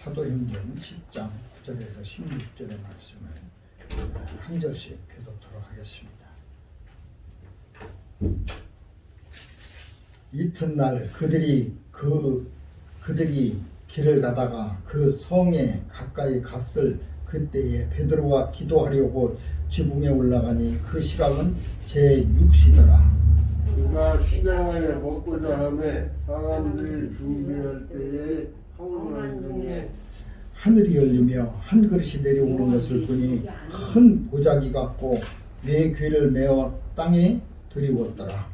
사도행전 10장 9절에서 16절의 말씀을 한 절씩 교독토록 하겠습니다. 이튿날 그들이 길을 가다가 그 성에 가까이 갔을 그때에 베드로가 기도하려고 지붕에 올라가니 그 시각은 제6시더라. 그가 시장을 먹고자 하매 사람들이 준비할 때에 황홀한 중에 하늘이 열리며 한 그릇이 내려오는 것을 보니 큰 보자기 같고 네 귀를 메어 땅에 들이웠더라.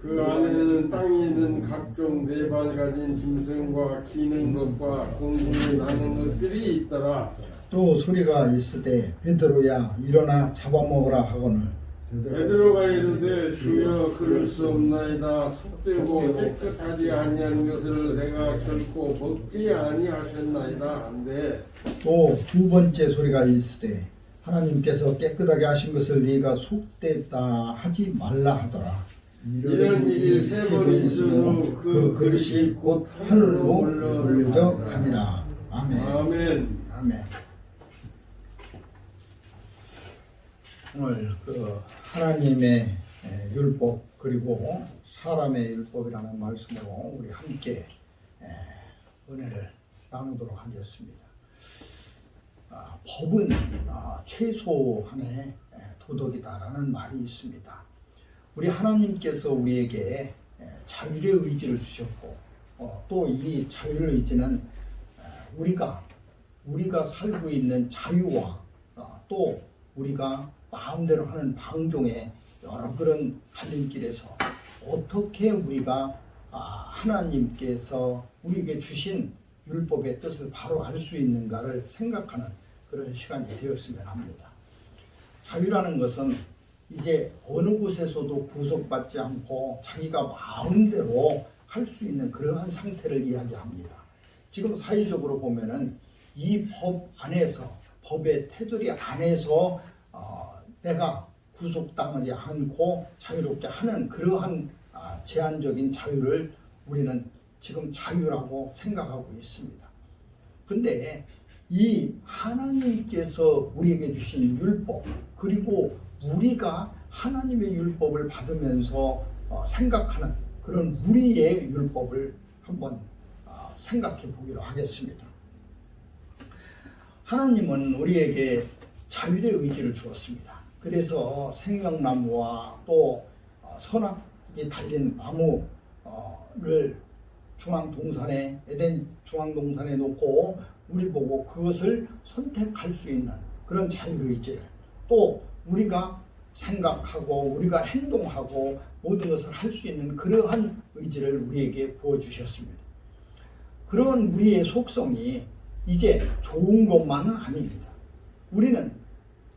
그 안에는 땅에 있는 각종 네 발 가진 짐승과 기는 것과 공중에 나는 것들이 있더라. 또 소리가 있으되 베드로야 일어나 잡아먹으라 하거늘 베드로가 이르되 주여 그럴 수 없나이다. 속되고 깨끗하지 아니한 것을 내가 결코 먹지 아니하셨나이다 한데 또 두 번째 소리가 있으되 하나님께서 깨끗하게 하신 것을 네가 속되다 하지 말라 하더라. 이런 일이 세 번 있으므로 그 그릇이 곧 하늘로 올려져 가니라. 아멘. 아멘. 아멘. 오늘 그 하나님의 율법 그리고 사람의 율법이라는 말씀으로 우리 함께 은혜를 나누도록 하겠습니다. 법은 최소한의 도덕이다라는 말이 있습니다. 우리 하나님께서 우리에게 자율의 의지를 주셨고 또 이 자율의 의지는 우리가 살고 있는 자유와 또 우리가 마음대로 하는 방종의 여러 그런 갈림길에서 어떻게 우리가 하나님께서 우리에게 주신 율법의 뜻을 바로 알 수 있는가를 생각하는 그런 시간이 되었으면 합니다. 자유라는 것은 이제 어느 곳에서도 구속받지 않고 자기가 마음대로 할 수 있는 그러한 상태를 이야기합니다. 지금 사회적으로 보면은 이 법 안에서 법의 테두리 안에서 내가 구속당하지 않고 자유롭게 하는 그러한 제한적인 자유를 우리는 지금 자유라고 생각하고 있습니다. 근데 이 하나님께서 우리에게 주신 율법 그리고 우리가 하나님의 율법을 받으면서 생각하는 그런 우리의 율법을 한번 생각해 보기로 하겠습니다. 하나님은 우리에게 자율의 의지를 주었습니다. 그래서 생명나무와 또 선악이 달린 나무를 중앙동산에 에덴 중앙동산에 놓고 우리 보고 그것을 선택할 수 있는 그런 자율의지를 또 우리가 생각하고 우리가 행동하고 모든 것을 할 수 있는 그러한 의지를 우리에게 부어주셨습니다. 그런 우리의 속성이 이제 좋은 것만은 아닙니다. 우리는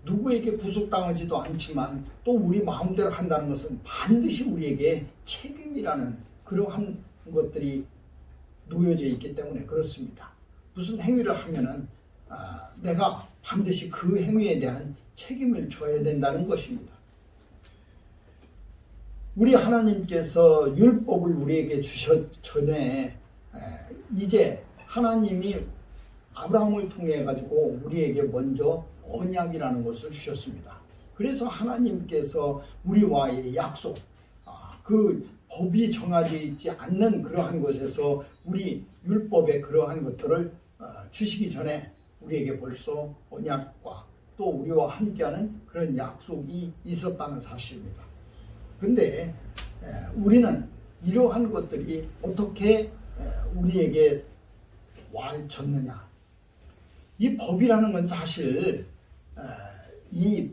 누구에게 구속당하지도 않지만 또 우리 마음대로 한다는 것은 반드시 우리에게 책임이라는 그러한 것들이 놓여져 있기 때문에 그렇습니다. 무슨 행위를 하면은 내가 반드시 그 행위에 대한 책임을 져야 된다는 것입니다. 우리 하나님께서 율법을 우리에게 주셨 전에 이제 하나님이 아브라함을 통해 가지고 우리에게 먼저 언약이라는 것을 주셨습니다. 그래서 하나님께서 우리와의 약속, 그 법이 정해져 있지 않는 그러한 것에서 우리 율법의 그러한 것들을 주시기 전에 우리에게 벌써 언약과 또 우리와 함께하는 그런 약속이 있었다는 사실입니다. 근데 우리는 이러한 것들이 어떻게 우리에게 와졌느냐? 이 법이라는 건 사실 이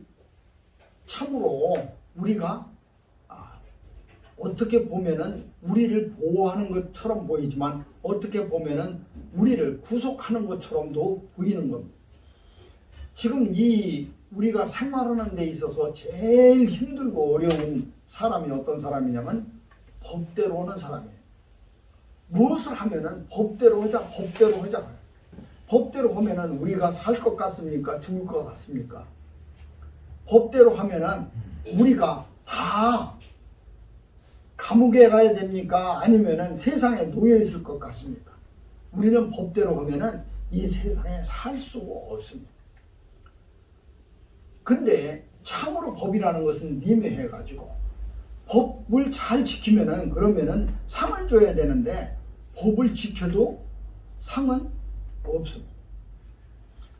참으로 우리가 어떻게 보면은 우리를 보호하는 것처럼 보이지만 어떻게 보면은 우리를 구속하는 것처럼도 보이는 겁니다. 지금 이 우리가 생활하는 데 있어서 제일 힘들고 어려운 사람이 어떤 사람이냐면 법대로 오는 사람이에요. 무엇을 하면은 법대로 하자, 법대로 하자. 법대로 하면은 우리가 살 것 같습니까? 죽을 것 같습니까? 법대로 하면은 우리가 다 감옥에 가야 됩니까? 아니면은 세상에 놓여 있을 것 같습니까? 우리는 법대로 하면은 이 세상에 살 수가 없습니다. 근데 참으로 법이라는 것은 미묘해가지고 법을 잘 지키면은 그러면은 상을 줘야 되는데 법을 지켜도 상은 없습니다.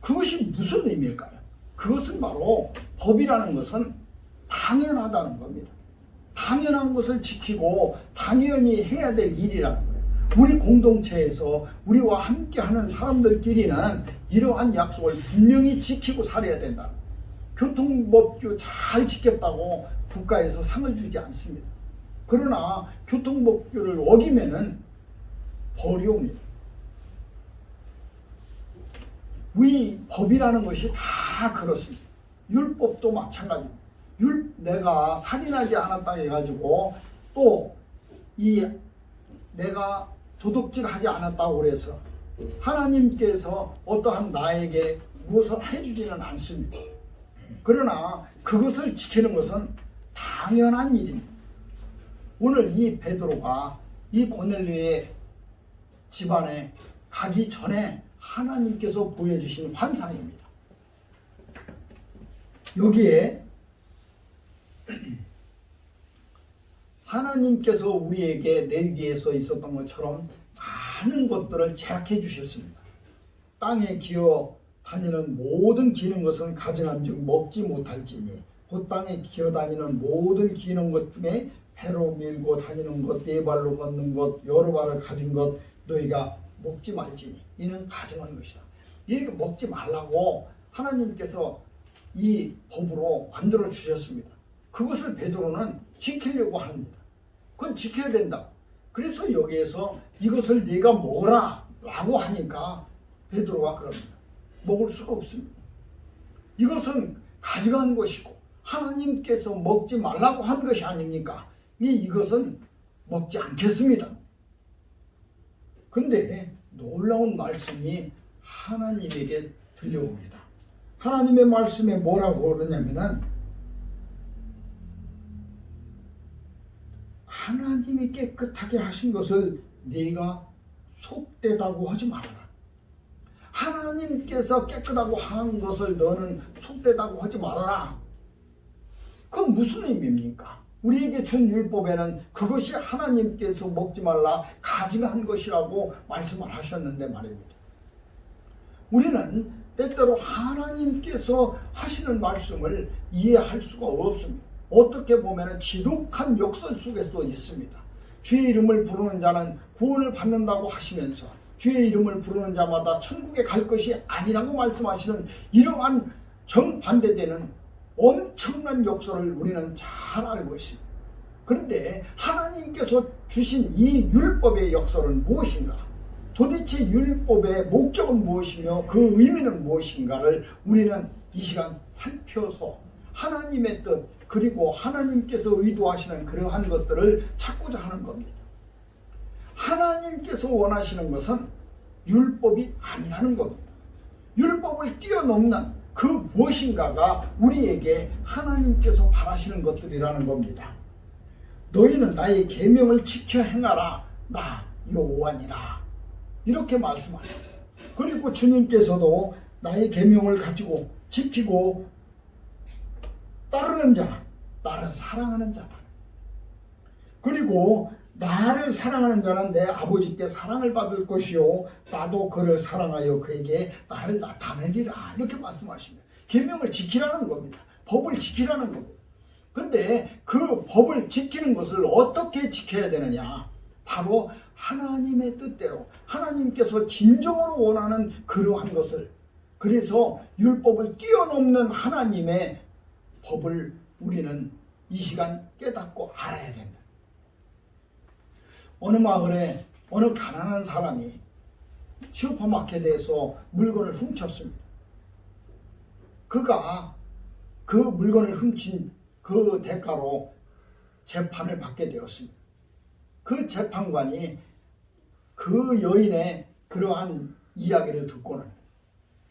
그것이 무슨 의미일까요? 그것은 바로 법이라는 것은 당연하다는 겁니다. 당연한 것을 지키고 당연히 해야 될 일이라는 거예요. 우리 공동체에서 우리와 함께하는 사람들끼리는 이러한 약속을 분명히 지키고 살아야 된다. 교통법규 잘 지켰다고 국가에서 상을 주지 않습니다. 그러나 교통법규를 어기면은 벌이 옵니다. 우리 법이라는 것이 다 그렇습니다. 율법도 마찬가지입니다. 내가 살인하지 않았다 해가지고 또 내가 도둑질하지 않았다고 그래서 하나님께서 어떠한 나에게 무엇을 해주지는 않습니다. 그러나 그것을 지키는 것은 당연한 일입니다. 오늘 이 베드로가 이 고넬료의 집안에 가기 전에 하나님께서 보여주신 환상입니다. 여기에 하나님께서 우리에게 레위기에서 있었던 것처럼 많은 것들을 제약해 주셨습니다. 땅에 기어 다니는 모든 기는 것은 가증한즉 먹지 못할지니 그 땅에 기어 다니는 모든 기는 것 중에 배로 밀고 다니는 것, 네 발로 걷는 것, 여러 발을 가진 것 너희가 먹지 말지니 이는 가증한 것이다. 이렇게 먹지 말라고 하나님께서 이 법으로 만들어 주셨습니다. 그것을 베드로는 지키려고 합니다. 그건 지켜야 된다. 그래서 여기에서 이것을 네가 먹어라 라고 하니까 베드로가 그럽니다. 먹을 수가 없습니다. 이것은 가져가는 것이고 하나님께서 먹지 말라고 한 것이 아닙니까? 이것은 먹지 않겠습니다. 근데 놀라운 말씀이 하나님에게 들려옵니다. 하나님의 말씀에 뭐라고 그러냐면은 하나님이 깨끗하게 하신 것을 네가 속되다고 하지 말아라. 하나님께서 깨끗하고 한 것을 너는 속되다고 하지 말아라. 그건 무슨 의미입니까? 우리에게 준 율법에는 그것이 하나님께서 먹지 말라 가증한 것이라고 말씀을 하셨는데 말입니다. 우리는 때때로 하나님께서 하시는 말씀을 이해할 수가 없습니다. 어떻게 보면 지독한 역설 속에도 있습니다. 주의 이름을 부르는 자는 구원을 받는다고 하시면서 주의 이름을 부르는 자마다 천국에 갈 것이 아니라고 말씀하시는 이러한 정반대되는 엄청난 역설을 우리는 잘 알고 있습니다. 그런데 하나님께서 주신 이 율법의 역설은 무엇인가? 도대체 율법의 목적은 무엇이며 그 의미는 무엇인가를 우리는 이 시간 살펴서 하나님의 뜻 그리고 하나님께서 의도하시는 그러한 것들을 찾고자 하는 겁니다. 하나님께서 원하시는 것은 율법이 아니라는 겁니다. 율법을 뛰어넘는 그 무엇인가가 우리에게 하나님께서 바라시는 것들이라는 겁니다. 너희는 나의 계명을 지켜 행하라. 나 여호와니라. 이렇게 말씀합니다. 그리고 주님께서도 나의 계명을 가지고 지키고 따르는 자, 나를 사랑하는 자다. 그리고 나를 사랑하는 자는 내 아버지께 사랑을 받을 것이요 나도 그를 사랑하여 그에게 나를 나타내리라. 이렇게 말씀하십니다. 계명을 지키라는 겁니다. 법을 지키라는 겁니다. 근데 그 법을 지키는 것을 어떻게 지켜야 되느냐? 바로 하나님의 뜻대로 하나님께서 진정으로 원하는 그러한 것을, 그래서 율법을 뛰어넘는 하나님의 법을 우리는 이 시간 깨닫고 알아야 된다. 어느 마을에 어느 가난한 사람이 슈퍼마켓에서 물건을 훔쳤습니다. 그가 그 물건을 훔친 그 대가로 재판을 받게 되었습니다. 그 재판관이 그 여인의 그러한 이야기를 듣고는,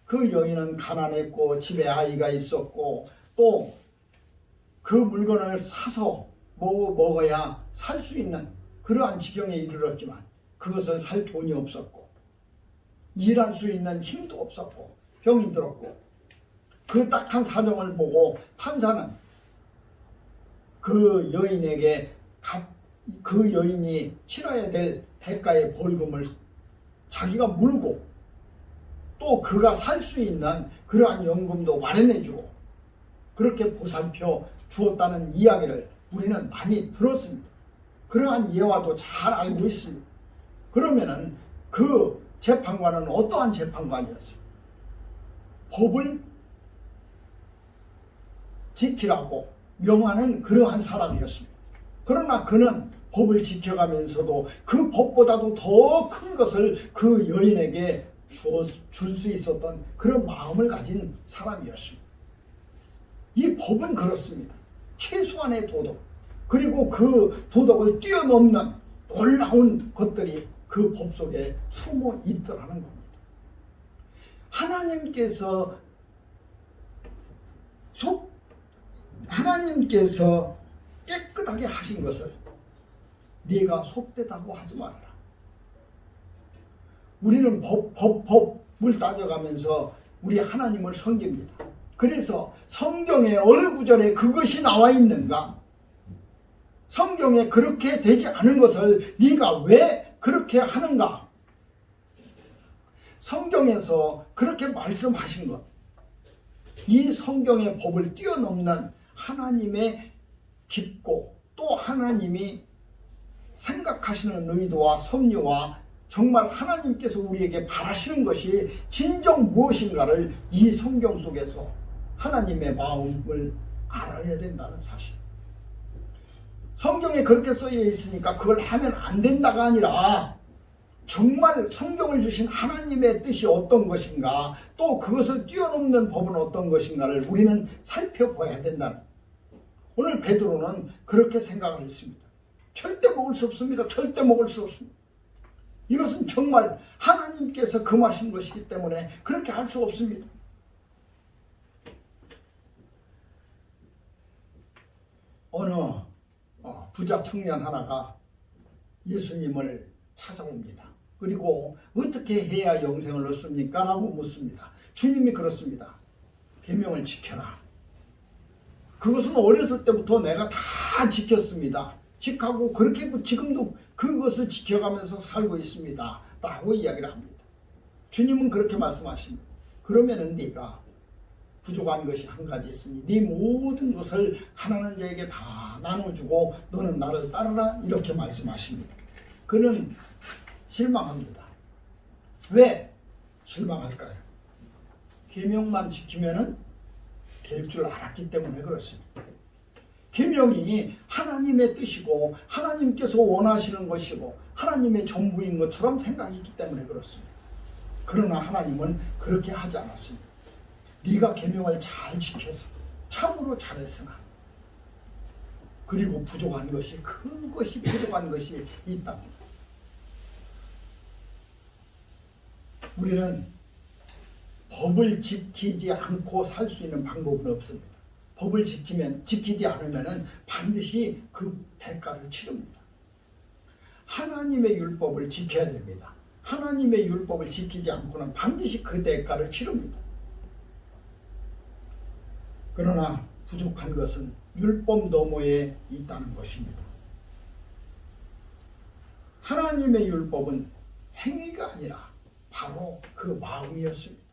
그 여인은 가난했고 집에 아이가 있었고 또 그 물건을 사서 먹어야 살 수 있는 그러한 지경에 이르렀지만 그것을 살 돈이 없었고 일할 수 있는 힘도 없었고 병이 들었고 그 딱한 사정을 보고 판사는 그 여인에게 그 여인이 치러야 될 대가의 벌금을 자기가 물고 또 그가 살 수 있는 그러한 연금도 마련해주고 그렇게 보살펴 주었다는 이야기를 우리는 많이 들었습니다. 그러한 예화도 잘 알고 있습니다. 그러면은 그 재판관은 어떠한 재판관이었어요? 법을 지키라고 명하는 그러한 사람이었습니다. 그러나 그는 법을 지켜가면서도 그 법보다도 더 큰 것을 그 여인에게 줄 수 있었던 그런 마음을 가진 사람이었습니다. 이 법은 그렇습니다. 최소한의 도덕, 그리고 그 도덕을 뛰어넘는 놀라운 것들이 그 법 속에 숨어 있더라는 겁니다. 하나님께서 깨끗하게 하신 것을 네가 속되다고 하지 말아라. 우리는 법을 따져가면서 우리 하나님을 섬깁니다. 그래서 성경에 어느 구절에 그것이 나와 있는가? 성경에 그렇게 되지 않은 것을 네가 왜 그렇게 하는가? 성경에서 그렇게 말씀하신 것, 이 성경의 법을 뛰어넘는 하나님의 깊고 또 하나님이 생각하시는 의도와 섭리와 정말 하나님께서 우리에게 바라시는 것이 진정 무엇인가를 이 성경 속에서 하나님의 마음을 알아야 된다는 사실. 성경에 그렇게 쓰여 있으니까 그걸 하면 안 된다가 아니라 정말 성경을 주신 하나님의 뜻이 어떤 것인가, 또 그것을 뛰어넘는 법은 어떤 것인가를 우리는 살펴봐야 된다는. 오늘 베드로는 그렇게 생각을 했습니다. 절대 먹을 수 없습니다. 절대 먹을 수 없습니다. 이것은 정말 하나님께서 금하신 것이기 때문에 그렇게 할 수 없습니다. 어느 부자 청년 하나가 예수님을 찾아옵니다. 그리고 어떻게 해야 영생을 얻습니까? 라고 묻습니다. 주님이 그렇습니다. 계명을 지켜라. 그것은 어렸을 때부터 내가 다 지켰습니다. 지키고 그렇게 지금도 그것을 지켜가면서 살고 있습니다. 라고 이야기를 합니다. 주님은 그렇게 말씀하십니다. 그러면은 네가 부족한 것이 한 가지 있으니 네 모든 것을 가난한 자에게 다 나눠주고 너는 나를 따르라, 이렇게 말씀하십니다. 그는 실망합니다. 왜 실망할까요? 계명만 지키면은 될 줄 알았기 때문에 그렇습니다. 계명이 하나님의 뜻이고 하나님께서 원하시는 것이고 하나님의 전부인 것처럼 생각했기 때문에 그렇습니다. 그러나 하나님은 그렇게 하지 않았습니다. 네가 계명을 잘 지켜서 참으로 잘했으나 그리고 부족한 것이, 그것이 부족한 것이 있답니다. 우리는 법을 지키지 않고 살 수 있는 방법은 없습니다. 법을 지키지 않으면 반드시 그 대가를 치릅니다. 하나님의 율법을 지켜야 됩니다. 하나님의 율법을 지키지 않고는 반드시 그 대가를 치릅니다. 그러나 부족한 것은 율법 너머에 있다는 것입니다. 하나님의 율법은 행위가 아니라 바로 그 마음이었습니다.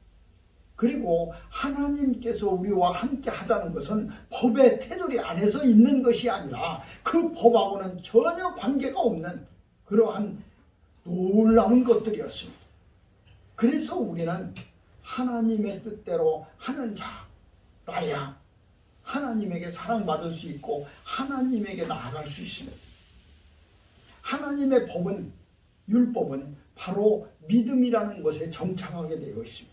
그리고 하나님께서 우리와 함께 하자는 것은 법의 테두리 안에서 있는 것이 아니라 그 법하고는 전혀 관계가 없는 그러한 놀라운 것들이었습니다. 그래서 우리는 하나님의 뜻대로 하는 자라야 하나님에게 사랑받을 수 있고 하나님에게 나아갈 수 있습니다. 하나님의 법은, 율법은 바로 믿음이라는 것에 정착하게 되어 있습니다.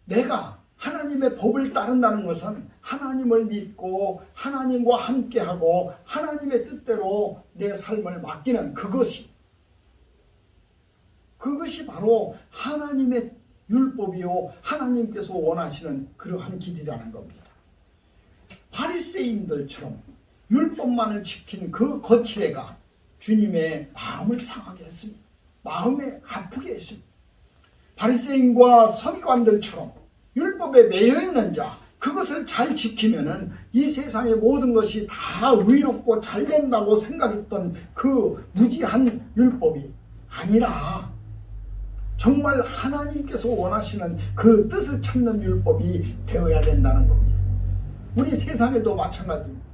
내가 하나님의 법을 따른다는 것은 하나님을 믿고 하나님과 함께하고 하나님의 뜻대로 내 삶을 맡기는 그것이 바로 하나님의 율법이요 하나님께서 원하시는 그러한 길이라는 겁니다. 바리새인들처럼 율법만을 지킨 그 거칠애가 주님의 마음을 상하게 했습니다. 마음에 아프게 했습니다. 바리새인과 서기관들처럼 율법에 매여 있는 자, 그것을 잘 지키면은 이 세상의 모든 것이 다 의롭고 잘 된다고 생각했던 그 무지한 율법이 아니라 정말 하나님께서 원하시는 그 뜻을 찾는 율법이 되어야 된다는 겁니다. 우리 세상에도 마찬가지입니다.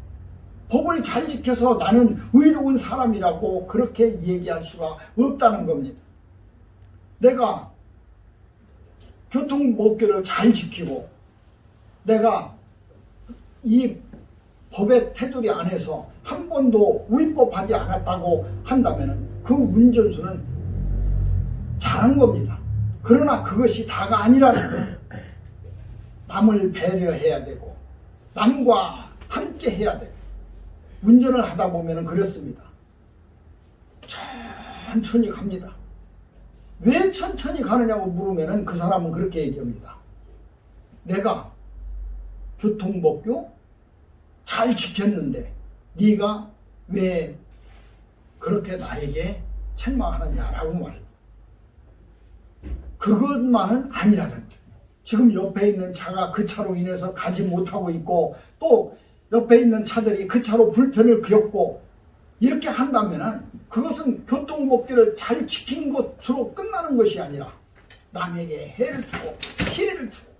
법을 잘 지켜서 나는 의로운 사람이라고 그렇게 얘기할 수가 없다는 겁니다. 내가 교통법규를 잘 지키고 내가 이 법의 테두리 안에서 한 번도 위법하지 않았다고 한다면 그 운전수는 잘한 겁니다. 그러나 그것이 다가 아니라는 거예요. 남을 배려해야 되고 남과 함께 해야 되고 운전을 하다 보면 그렇습니다. 천천히 갑니다. 왜 천천히 가느냐고 물으면 그 사람은 그렇게 얘기합니다. 내가 교통법규 잘 지켰는데 네가 왜 그렇게 나에게 책망하느냐라고 말합니다. 그것만은 아니라는 거예요. 지금 옆에 있는 차가 그 차로 인해서 가지 못하고 있고 또 옆에 있는 차들이 그 차로 불편을 겪고 이렇게 한다면 그것은 교통법규를 잘 지킨 것으로 끝나는 것이 아니라 남에게 해를 주고 피해를 주고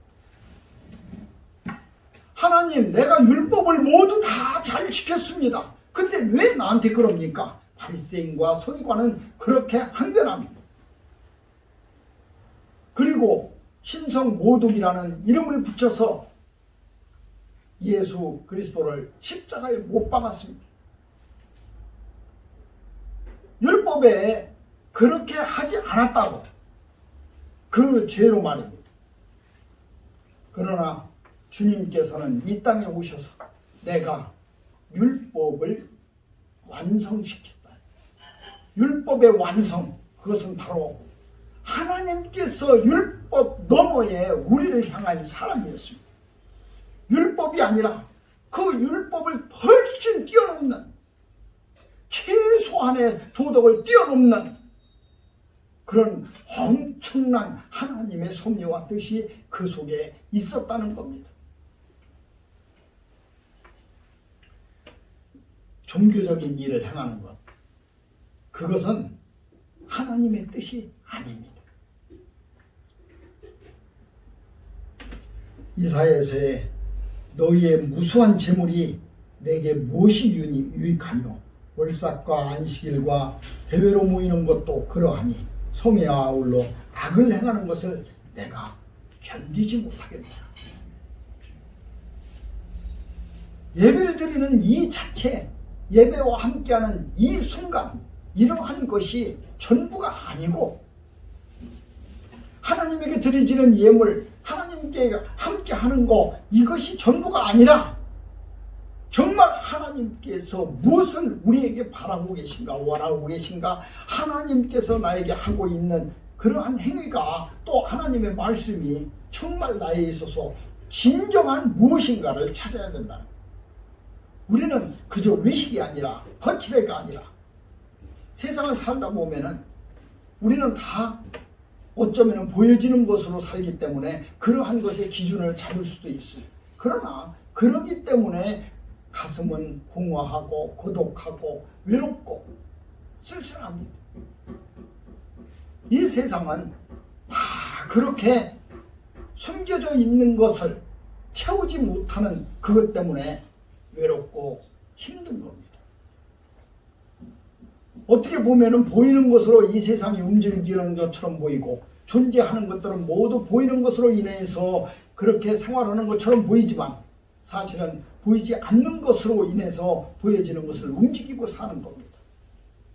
하나님 내가 율법을 모두 다 잘 지켰습니다. 근데 왜 나한테 그럽니까? 바리새인과 서기관은 그렇게 항변합니다. 그리고 신성모독이라는 이름을 붙여서 예수 그리스도를 십자가에 못 박았습니다. 율법에 그렇게 하지 않았다고 그 죄로 말입니다. 그러나 주님께서는 이 땅에 오셔서 내가 율법을 완성시켰다. 율법의 완성, 그것은 바로 하나님께서 율법 너머에 우리를 향한 사랑이었습니다. 율법이 아니라 그 율법을 훨씬 뛰어넘는 최소한의 도덕을 뛰어넘는 그런 엄청난 하나님의 섭리와 뜻이 그 속에 있었다는 겁니다. 종교적인 일을 행하는 것, 그것은 하나님의 뜻이 아닙니다. 이사야서에 너희의 무수한 재물이 내게 무엇이 유익하며 월삭과 안식일과 대회로 모이는 것도 그러하니 성에 아울러 악을 행하는 것을 내가 견디지 못하겠다. 예배를 드리는 이 자체, 예배와 함께하는 이 순간, 이러한 것이 전부가 아니고 하나님에게 드려지는 예물, 하나님께 함께하는 거, 이것이 전부가 아니라 정말 하나님께서 무엇을 우리에게 바라고 계신가, 원하고 계신가, 하나님께서 나에게 하고 있는 그러한 행위가 또 하나님의 말씀이 정말 나에 있어서 진정한 무엇인가를 찾아야 된다. 우리는 그저 외식이 아니라 거칠애가 아니라 세상을 살다 보면은 우리는 다 어쩌면 보여지는 것으로 살기 때문에 그러한 것의 기준을 잡을 수도 있어요. 그러나 그러기 때문에 가슴은 공허하고 고독하고 외롭고 쓸쓸합니다. 이 세상은 다 그렇게 숨겨져 있는 것을 채우지 못하는 그것 때문에 외롭고 힘든 겁니다. 어떻게 보면은 보이는 것으로 이 세상이 움직이는 것처럼 보이고 존재하는 것들은 모두 보이는 것으로 인해서 그렇게 생활하는 것처럼 보이지만 사실은 보이지 않는 것으로 인해서 보여지는 것을 움직이고 사는 겁니다.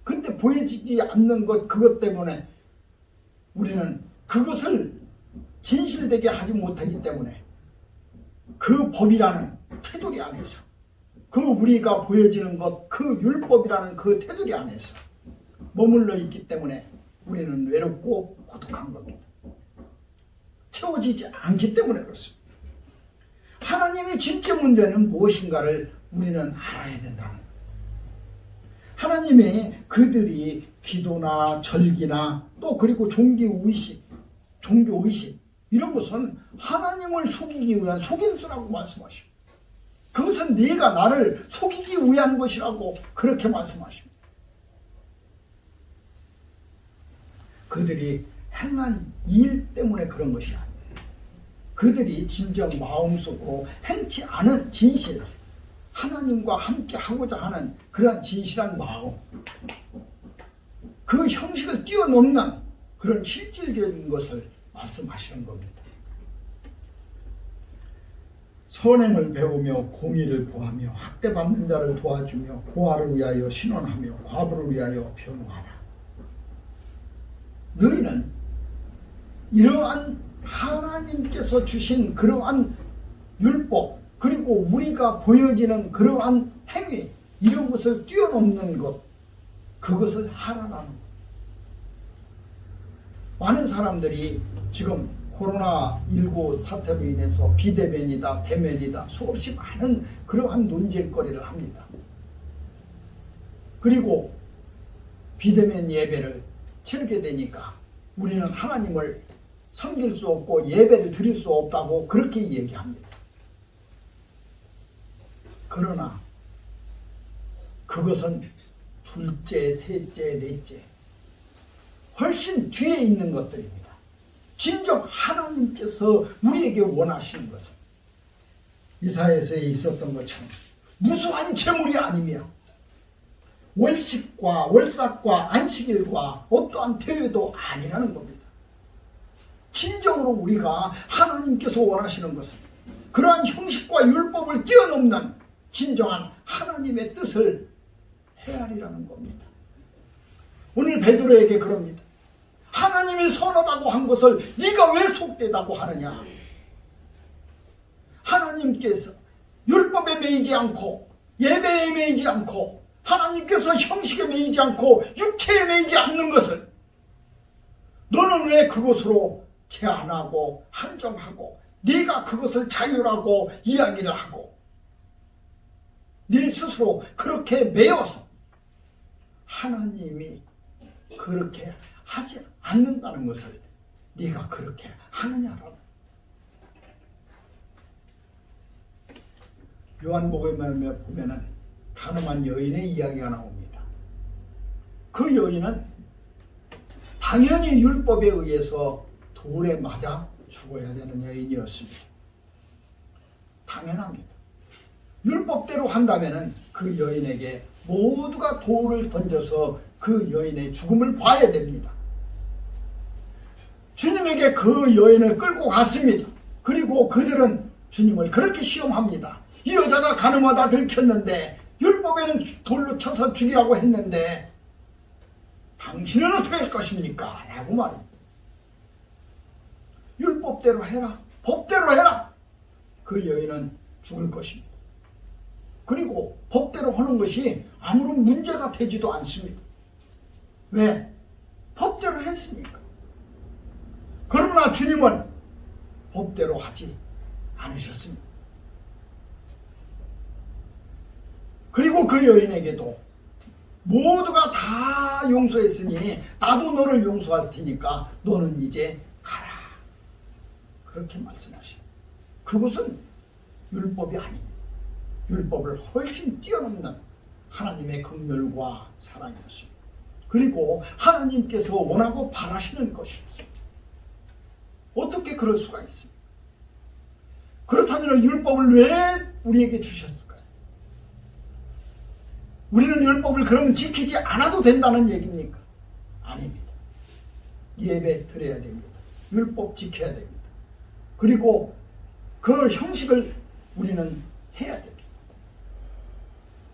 근데 보여지지 않는 것, 그것 때문에 우리는 그것을 진실되게 하지 못하기 때문에 그 법이라는 테두리 안에서 그 우리가 보여지는 것, 그 율법이라는 그 테두리 안에서 머물러 있기 때문에 우리는 외롭고 고독한 겁니다. 채워지지 않기 때문에 그렇습니다. 하나님의 진짜 문제는 무엇인가를 우리는 알아야 된다는 거예요. 하나님의 그들이 기도나 절기나 또 그리고 종기 의식 종교의식 이런 것은 하나님을 속이기 위한 속임수라고 말씀하십니다. 그것은 네가 나를 속이기 위한 것이라고 그렇게 말씀하십니다. 그들이 행한 일 때문에 그런 것이 아니에요. 그들이 진정 마음속으로 행치 않은 진실, 하나님과 함께 하고자 하는 그러한 진실한 마음, 그 형식을 뛰어넘는 그런 실질적인 것을 말씀하시는 겁니다. 선행을 배우며 공의를 보하며 학대받는 자를 도와주며 고아를 위하여 신원하며 과부를 위하여 변호하라. 너희는 이러한 하나님께서 주신 그러한 율법 그리고 우리가 보여지는 그러한 행위 이런 것을 뛰어넘는 것 그것을 하라는 것. 많은 사람들이 지금 코로나19 사태로 인해서 비대면이다 대면이다 수없이 많은 그러한 논쟁거리를 합니다. 그리고 비대면 예배를 치르게 되니까 우리는 하나님을 섬길 수 없고 예배를 드릴 수 없다고 그렇게 얘기합니다. 그러나 그것은 둘째, 셋째, 넷째 훨씬 뒤에 있는 것들입니다. 진정 하나님께서 우리에게 원하시는 것은 이사야서에 있었던 것처럼 무수한 재물이 아니며 월식과 월삭과 안식일과 어떠한 대회도 아니라는 겁니다. 진정으로 우리가 하나님께서 원하시는 것은 그러한 형식과 율법을 뛰어넘는 진정한 하나님의 뜻을 헤아리라는 겁니다. 오늘 베드로에게 그럽니다. 하나님이 선하다고 한 것을 네가 왜 속되다고 하느냐. 하나님께서 율법에 매이지 않고 예배에 매이지 않고 하나님께서 형식에 매이지 않고 육체에 매이지 않는 것을 너는 왜 그것으로 제한하고 한정하고 네가 그것을 자유라고 이야기를 하고 네 스스로 그렇게 매여서 하나님이 그렇게 하지 않는다는 것을 네가 그렇게 하느냐라고. 요한복음에 보면은 가늠한 여인의 이야기가 나옵니다. 그 여인은 당연히 율법에 의해서 돌에 맞아 죽어야 되는 여인이었습니다. 당연합니다. 율법대로 한다면은 그 여인에게 모두가 돌을 던져서 그 여인의 죽음을 봐야 됩니다. 주님에게 그 여인을 끌고 갔습니다. 그리고 그들은 주님을 그렇게 시험합니다. 이 여자가 가늠하다 들켰는데 율법에는 돌로 쳐서 죽이라고 했는데 당신은 어떻게 할 것입니까? 라고 말합니다. 율법대로 해라. 법대로 해라. 그 여인은 죽을 것입니다. 그리고 법대로 하는 것이 아무런 문제가 되지도 않습니다. 왜? 법대로 했으니까. 그러나 주님은 법대로 하지 않으셨습니다. 그리고 그 여인에게도 모두가 다 용서했으니 나도 너를 용서할 테니까 너는 이제 가라. 그렇게 말씀하십니다. 그것은 율법이 아닙니다. 율법을 훨씬 뛰어넘는 하나님의 긍휼과 사랑이었습니다. 그리고 하나님께서 원하고 바라시는 것이었습니다. 어떻게 그럴 수가 있습니까? 그렇다면 율법을 왜 우리에게 주셨을까요? 우리는 율법을 그럼 지키지 않아도 된다는 얘기입니까? 아닙니다. 예배 드려야 됩니다. 율법 지켜야 됩니다. 그리고 그 형식을 우리는 해야 됩니다.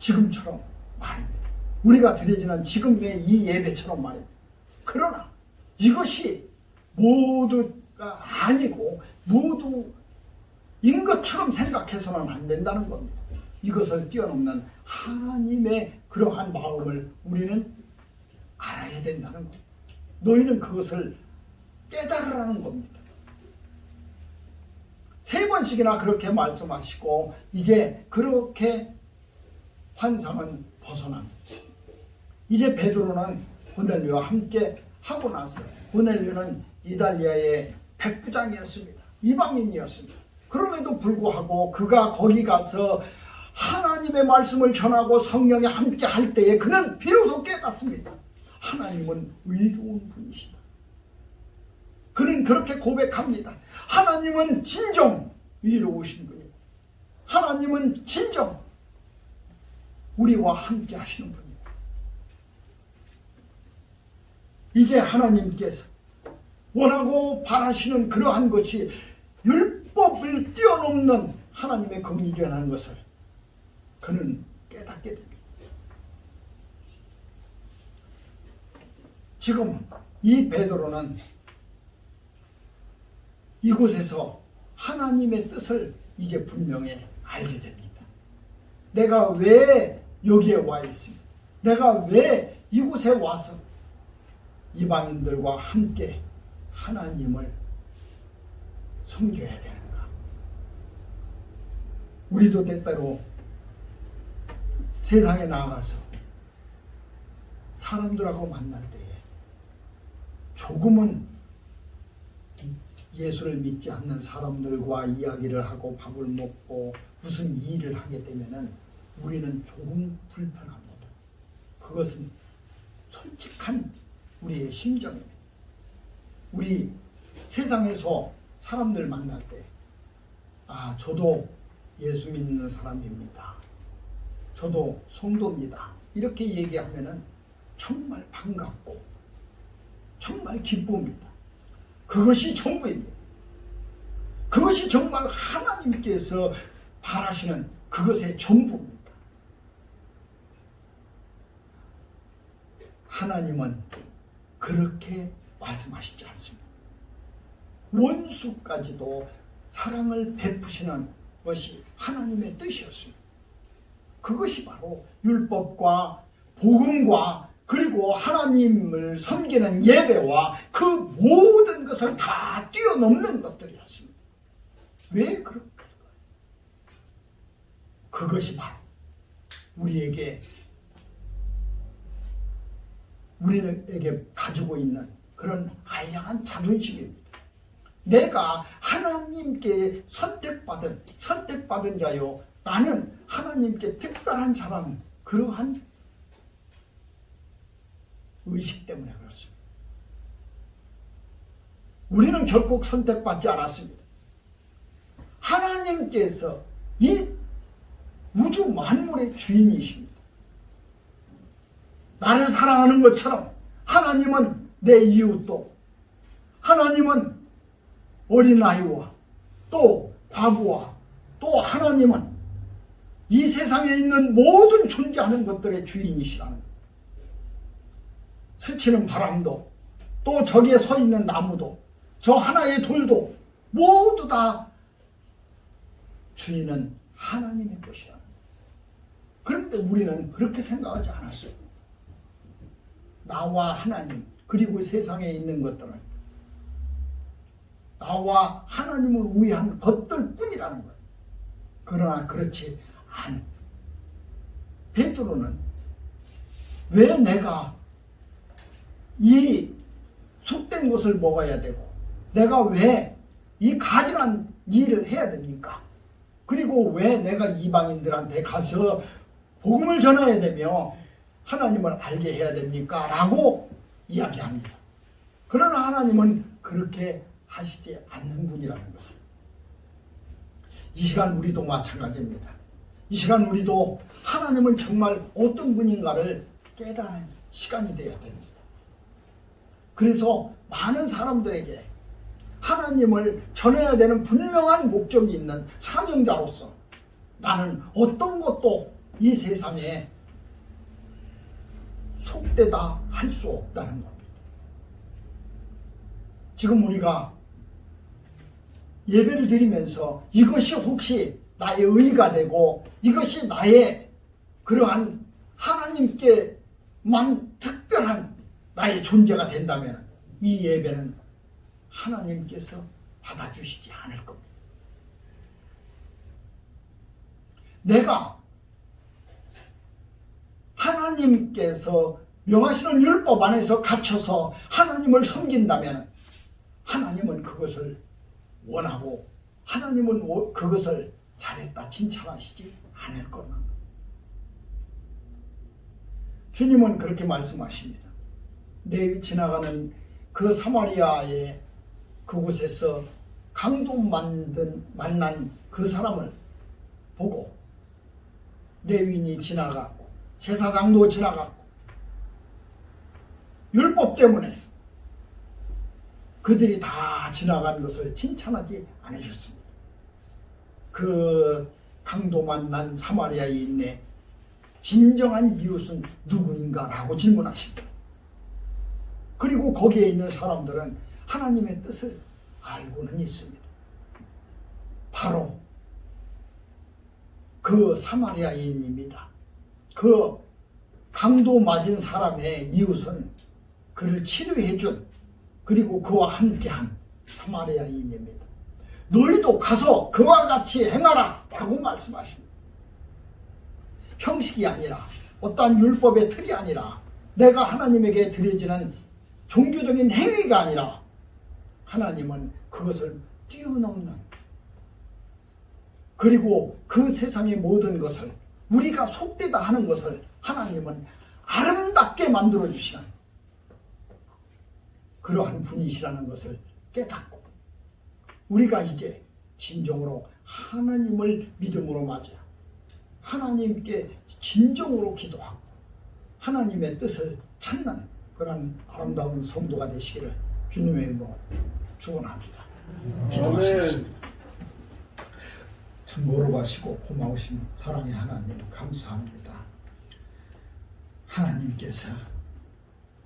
지금처럼 말입니다. 우리가 드려지는 지금의 이 예배처럼 말입니다. 그러나 이것이 모두가 아니고 모두인 것처럼 생각해서는 안 된다는 겁니다. 이것을 뛰어넘는 하나님의 그러한 마음을 우리는 알아야 된다는 겁니다. 너희는 그것을 깨달으라는 겁니다. 3번씩이나 그렇게 말씀하시고 이제 그렇게 환상은 벗어납니다. 이제 베드로는 고넬료와 함께 하고 나서 고넬료는 이달리아의 백부장이었습니다. 이방인이었습니다. 그럼에도 불구하고 그가 거기 가서 하나님의 말씀을 전하고 성령이 함께 할 때에 그는 비로소 깨닫습니다. 하나님은 의로운 분이시다. 그는 그렇게 고백합니다. 하나님은 진정 의로우신 분이고 하나님은 진정 우리와 함께 하시는 분이고 이제 하나님께서 원하고 바라시는 그러한 것이 율법을 뛰어넘는 하나님의 긍휼이라는 것을 그는 깨닫게 됩니다. 지금 이 베드로는 이곳에서 하나님의 뜻을 이제 분명히 알게 됩니다. 내가 왜 여기에 와 있습니다. 내가 왜 이곳에 와서 이방인들과 함께 하나님을 섬겨야 되는가. 우리도 때때로 세상에 나가서 사람들하고 만날 때에 조금은 예수를 믿지 않는 사람들과 이야기를 하고 밥을 먹고 무슨 일을 하게 되면은 우리는 조금 불편합니다. 그것은 솔직한 우리의 심정입니다. 우리 세상에서 사람들 만날 때, 저도 예수 믿는 사람입니다. 저도 성도입니다. 이렇게 얘기하면은 정말 반갑고 정말 기쁩니다. 그것이 전부입니다. 그것이 정말 하나님께서 바라시는 그것의 전부입니다. 하나님은 그렇게 말씀하시지 않습니다. 원수까지도 사랑을 베푸시는 것이 하나님의 뜻이었습니다. 그것이 바로 율법과 복음과 그리고 하나님을 섬기는 예배와 그 모든 것을 다 뛰어넘는 것들이었습니다. 왜 그럴까요? 그것이 바로 우리에게 가지고 있는 그런 알량한 자존심입니다. 내가 하나님께 선택받은 자요, 나는 하나님께 특별한 자라는 그러한 의식 때문에 그렇습니다. 우리는 결국 선택받지 않았습니다. 하나님께서 이 우주 만물의 주인이십니다. 나를 사랑하는 것처럼 하나님은 내 이웃도, 하나님은 어린아이와 또 과부와 또 하나님은 이 세상에 있는 모든 존재하는 것들의 주인이시라는 것. 스치는 바람도 또 저기에 서 있는 나무도 저 하나의 돌도 모두 다 주인은 하나님의 것이라는 것. 그런데 우리는 그렇게 생각하지 않았어요. 나와 하나님 그리고 세상에 있는 것들은 나와 하나님을 위한 것들 뿐이라는 거예요. 그러나 그렇지 않습니다. 베드로는 왜 내가 이 속된 것을 먹어야 되고 내가 왜 이 가증한 일을 해야 됩니까? 그리고 왜 내가 이방인들한테 가서 복음을 전해야 되며 하나님을 알게 해야 됩니까? 라고 이야기합니다. 그러나 하나님은 그렇게 하시지 않는 분이라는 것을. 이 시간 우리도 마찬가지입니다. 이 시간 우리도 하나님은 정말 어떤 분인가를 깨닫는 시간이 되어야 됩니다. 그래서 많은 사람들에게 하나님을 전해야 되는 분명한 목적이 있는 사명자로서 나는 어떤 것도 이 세상에 속되다 할 수 없다는 겁니다. 지금 우리가 예배를 드리면서 이것이 혹시 나의 의가 되고 이것이 나의 그러한 하나님께만 특별한 나의 존재가 된다면 이 예배는 하나님께서 받아주시지 않을 겁니다. 내가 하나님께서 명하시는 율법 안에서 갇혀서 하나님을 섬긴다면 하나님은 그것을 원하고 하나님은 그것을 잘했다 칭찬하시지 않을 거나. 주님은 그렇게 말씀하십니다. 레위 지나가는 그 사마리아의 그곳에서 강도 만난 그 사람을 보고 레위인이 지나갔고 제사장도 지나갔고 율법 때문에 그들이 다 지나간 것을 칭찬하지 않으셨습니다. 그 강도 만난 사마리아인의 진정한 이웃은 누구인가? 라고 질문하십니다. 그리고 거기에 있는 사람들은 하나님의 뜻을 알고는 있습니다. 바로 그 사마리아인입니다. 그 강도 맞은 사람의 이웃은 그를 치료해준 그리고 그와 함께한 사마리아인입니다. 너희도 가서 그와 같이 행하라 라고 말씀하십니다. 형식이 아니라 어떠한 율법의 틀이 아니라 내가 하나님에게 드려지는 종교적인 행위가 아니라 하나님은 그것을 뛰어넘는 그리고 그 세상의 모든 것을 우리가 속되다 하는 것을 하나님은 아름답게 만들어 주시는 그러한 분이시라는 것을 깨닫고 우리가 이제 진정으로 하나님을 믿음으로 맞아 하나님께 진정으로 기도하고 하나님의 뜻을 찾는 그런 아름다운 성도가 되시기를 주님의 이름으로 축원합니다. 기도하시겠습니다. 참 걸어가시고 고마우신 사랑의 하나님 감사합니다. 하나님께서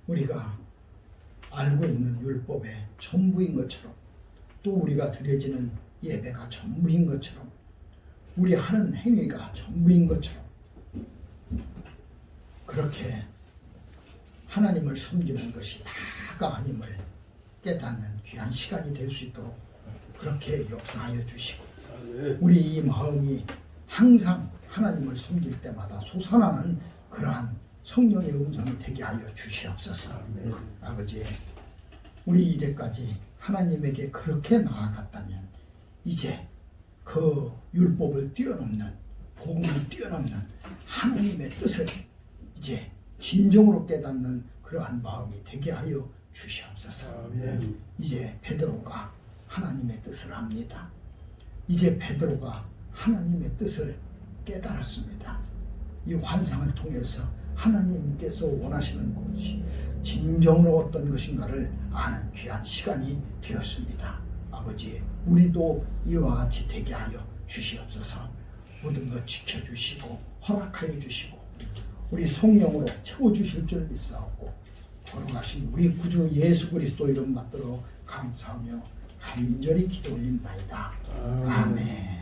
우리가 알고 있는 율법의 전부인 것처럼 또 우리가 드려지는 예배가 전부인 것처럼 우리 하는 행위가 전부인 것처럼 그렇게 하나님을 섬기는 것이 다가 아님을 깨닫는 귀한 시간이 될 수 있도록 그렇게 역사하여 주시고 우리 이 마음이 항상 하나님을 섬길 때마다 솟아나는 그러한 성령의 음성이 되게 하여 주시옵소서. 아버지, 우리 이제까지 하나님에게 그렇게 나아갔다면 이제 그 율법을 뛰어넘는 복음을 뛰어넘는 하나님의 뜻을 이제 진정으로 깨닫는 그러한 마음이 되게 하여 주시옵소서. 이제 베드로가 하나님의 뜻을 압니다. 이제 베드로가 하나님의 뜻을 깨달았습니다. 이 환상을 통해서 하나님께서 원하시는 것이 진정으로 어떤 것인가를 아는 귀한 시간이 되었습니다. 아버지, 우리도 이와 같이 되게 하여 주시옵소서. 모든 것 지켜주시고 허락하여 주시고 우리 성령으로 채워주실 줄 믿사옵고 걸어가신 우리 구주 예수 그리스도 이름 받들어 감사하며 간절히 기도 올린다이다. 아멘.